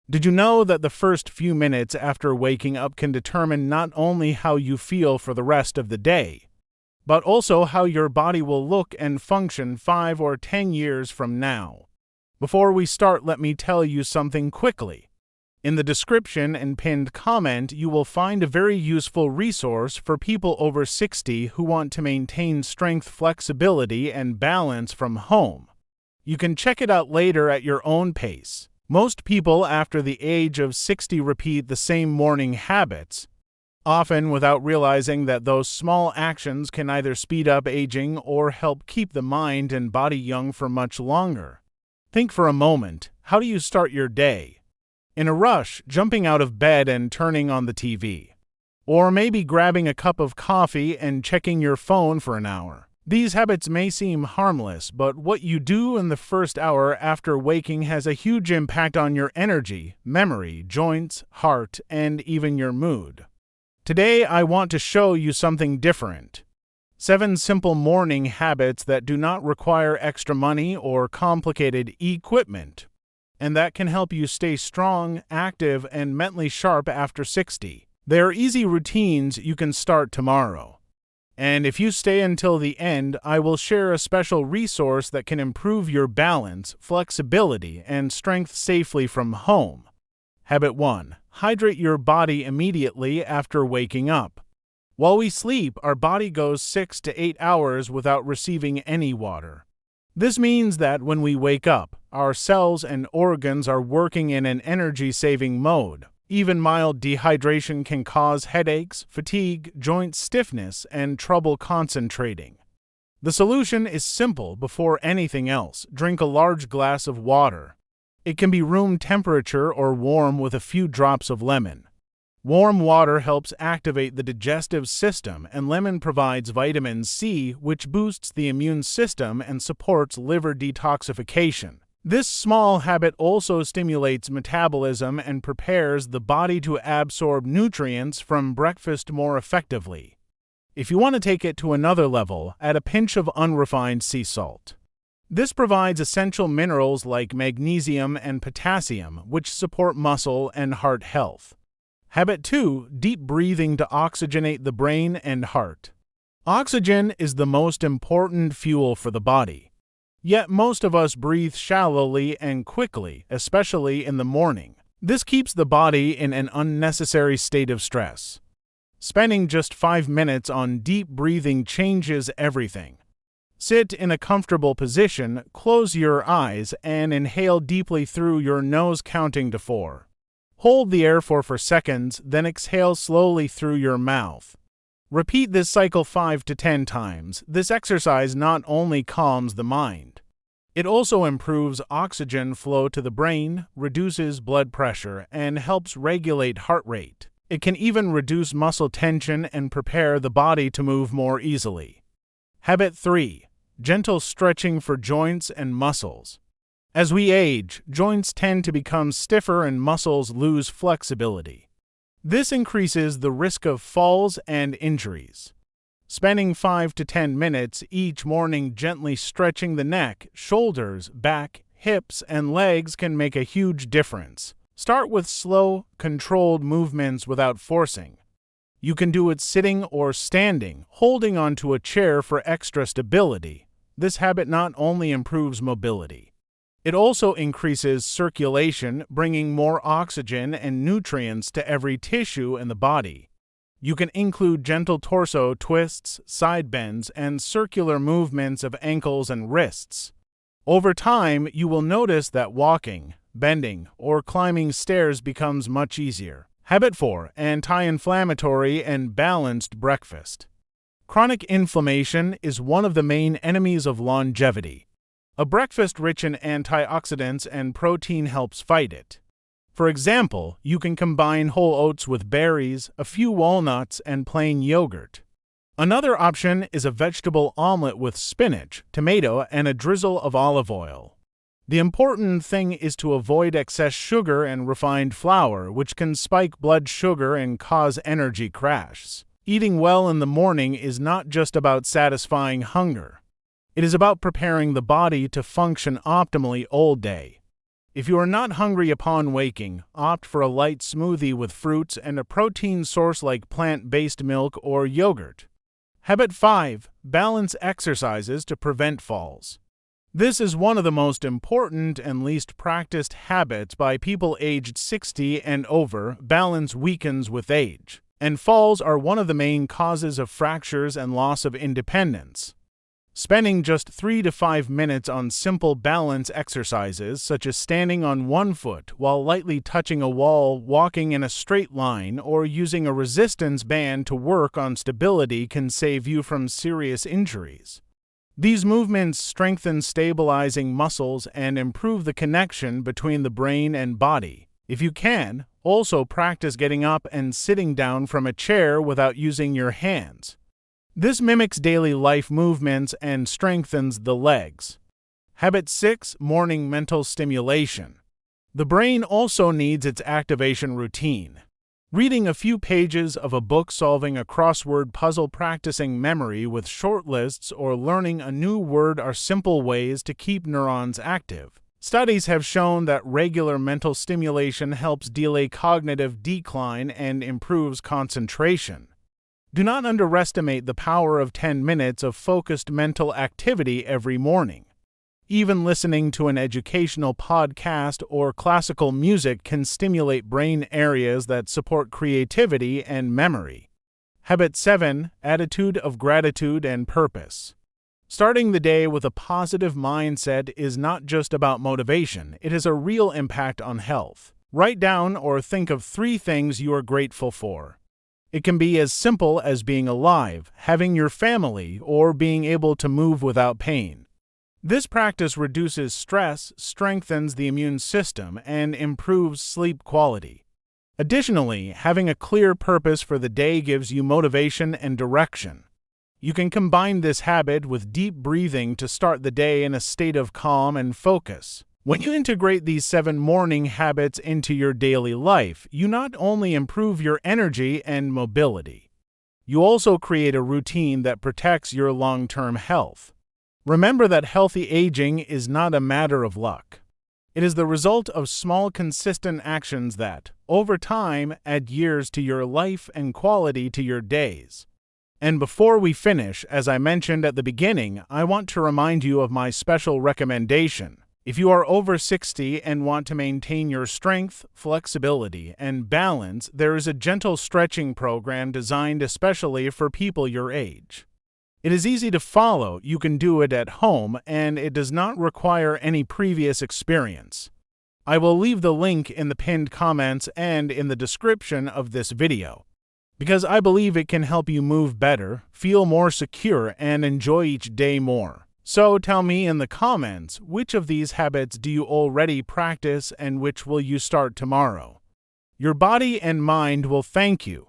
Did you know that the first few minutes after waking up can determine not only how you feel for the rest of the day, but also how your body will look and function 5 or 10 years from now? Before we start, let me tell you something quickly. In the description and pinned comment, you will find a very useful resource for people over 60 who want to maintain strength, flexibility, and balance from home. You can check it out later at your own pace. Most people after the age of 60 repeat the same morning habits, often without realizing that those small actions can either speed up aging or help keep the mind and body young for much longer. Think for a moment, how do you start your day? In a rush, jumping out of bed and turning on the TV. Or maybe grabbing a cup of coffee and checking your phone for an hour. These habits may seem harmless, but what you do in the first hour after waking has a huge impact on your energy, memory, joints, heart, and even your mood. Today, I want to show you something different. 7 simple morning habits that do not require extra money or complicated equipment, and that can help you stay strong, active, and mentally sharp after 60. They are easy routines you can start tomorrow. And if you stay until the end, I will share a special resource that can improve your balance, flexibility, and strength safely from home. Habit 1. Hydrate your body immediately after waking up. While we sleep, our body goes 6 to 8 hours without receiving any water. This means that when we wake up, our cells and organs are working in an energy-saving mode. Even mild dehydration can cause headaches, fatigue, joint stiffness, and trouble concentrating. The solution is simple. Before anything else, drink a large glass of water. It can be room temperature or warm with a few drops of lemon. Warm water helps activate the digestive system, and lemon provides vitamin C, which boosts the immune system and supports liver detoxification. This small habit also stimulates metabolism and prepares the body to absorb nutrients from breakfast more effectively. If you want to take it to another level, add a pinch of unrefined sea salt. This provides essential minerals like magnesium and potassium, which support muscle and heart health. Habit 2. Deep breathing to oxygenate the brain and heart. Oxygen is the most important fuel for the body. Yet most of us breathe shallowly and quickly, especially in the morning. This keeps the body in an unnecessary state of stress. Spending just 5 minutes on deep breathing changes everything. Sit in a comfortable position, close your eyes, and inhale deeply through your nose, counting to 4. Hold the air for 4 seconds, then exhale slowly through your mouth. Repeat this cycle 5 to 10 times. This exercise not only calms the mind, it also improves oxygen flow to the brain, reduces blood pressure, and helps regulate heart rate. It can even reduce muscle tension and prepare the body to move more easily. Habit 3. Gentle stretching for joints and muscles. As we age, joints tend to become stiffer and muscles lose flexibility. This increases the risk of falls and injuries. Spending 5 to 10 minutes each morning gently stretching the neck, shoulders, back, hips, and legs can make a huge difference. Start with slow, controlled movements without forcing. You can do it sitting or standing, holding onto a chair for extra stability. This habit not only improves mobility, it also increases circulation, bringing more oxygen and nutrients to every tissue in the body. You can include gentle torso twists, side bends, and circular movements of ankles and wrists. Over time, you will notice that walking, bending, or climbing stairs becomes much easier. Habit 4. Anti-inflammatory and balanced breakfast. Chronic inflammation is one of the main enemies of longevity. A breakfast rich in antioxidants and protein helps fight it. For example, you can combine whole oats with berries, a few walnuts, and plain yogurt. Another option is a vegetable omelet with spinach, tomato, and a drizzle of olive oil. The important thing is to avoid excess sugar and refined flour, which can spike blood sugar and cause energy crashes. Eating well in the morning is not just about satisfying hunger. It is about preparing the body to function optimally all day. If you are not hungry upon waking, opt for a light smoothie with fruits and a protein source like plant-based milk or yogurt. Habit 5. Balance exercises to prevent falls. This is one of the most important and least practiced habits by people aged 60 and over. Balance weakens with age, and falls are one of the main causes of fractures and loss of independence. Spending just 3 to 5 minutes on simple balance exercises, such as standing on one foot while lightly touching a wall, walking in a straight line, or using a resistance band to work on stability, can save you from serious injuries. These movements strengthen stabilizing muscles and improve the connection between the brain and body. If you can, also practice getting up and sitting down from a chair without using your hands. This mimics daily life movements and strengthens the legs. Habit 6. Morning mental stimulation. The brain also needs its activation routine. Reading a few pages of a book, solving a crossword puzzle, practicing memory with short lists, or learning a new word are simple ways to keep neurons active. Studies have shown that regular mental stimulation helps delay cognitive decline and improves concentration. Do not underestimate the power of 10 minutes of focused mental activity every morning. Even listening to an educational podcast or classical music can stimulate brain areas that support creativity and memory. Habit 7. Attitude of gratitude and purpose. Starting the day with a positive mindset is not just about motivation, it has a real impact on health. Write down or think of 3 things you are grateful for. It can be as simple as being alive, having your family, or being able to move without pain. This practice reduces stress, strengthens the immune system, and improves sleep quality. Additionally, having a clear purpose for the day gives you motivation and direction. You can combine this habit with deep breathing to start the day in a state of calm and focus. When you integrate these 7 morning habits into your daily life, you not only improve your energy and mobility, you also create a routine that protects your long-term health. Remember that healthy aging is not a matter of luck. It is the result of small, consistent actions that, over time, add years to your life and quality to your days. And before we finish, as I mentioned at the beginning, I want to remind you of my special recommendation. If you are over 60 and want to maintain your strength, flexibility, and balance, there is a gentle stretching program designed especially for people your age. It is easy to follow, you can do it at home, and it does not require any previous experience. I will leave the link in the pinned comments and in the description of this video, because I believe it can help you move better, feel more secure, and enjoy each day more. So tell me in the comments, which of these habits do you already practice and which will you start tomorrow? Your body and mind will thank you.